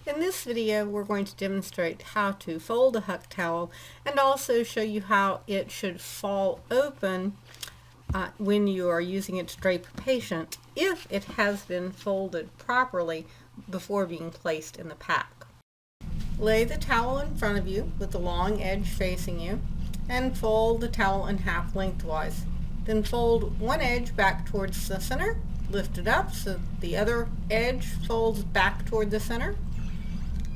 In this video, we're going to demonstrate how to fold a Huck towel and also show you how it should fall open when you are using it to drape a patient if it has been folded properly before being placed in the pack. Lay the towel in front of you with the long edge facing you and fold the towel in half lengthwise. Then fold one edge back towards the center, lift it up so the other edge folds back toward the center.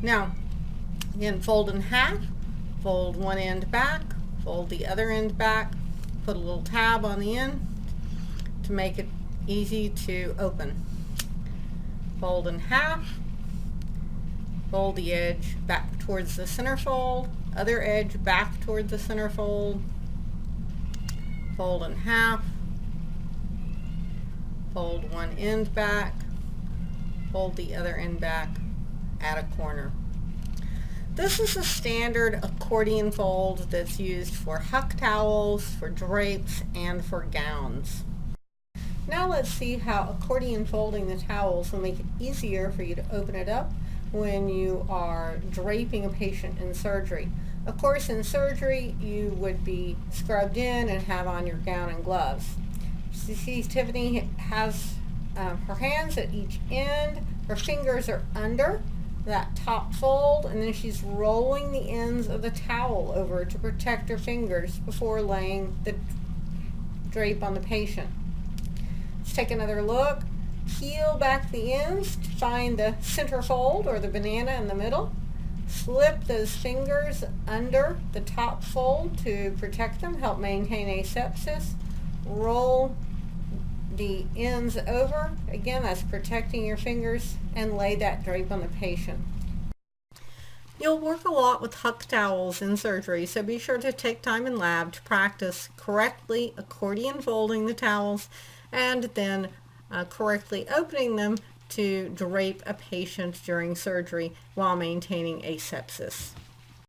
Now, again, fold in half, fold one end back, fold the other end back, put a little tab on the end to make it easy to open. Fold in half, fold the edge back towards the center fold, other edge back toward the center fold, fold in half, fold one end back, fold the other end back, at a corner. This is a standard accordion fold that's used for Huck towels, for drapes, and for gowns. Now let's see how accordion folding the towels will make it easier for you to open it up when you are draping a patient in surgery. Of course, in surgery you would be scrubbed in and have on your gown and gloves. You see Tiffany has her hands at each end, her fingers are under that top fold, and then she's rolling the ends of the towel over to protect her fingers before laying the drape on the patient. Let's take another look. Peel back the ends to find the center fold or the banana in the middle. Slip those fingers under the top fold to protect them, help maintain asepsis. Roll the ends over, again that's protecting your fingers, and lay that drape on the patient. You'll work a lot with Huck towels in surgery, so be sure to take time in lab to practice correctly accordion folding the towels and then correctly opening them to drape a patient during surgery while maintaining asepsis.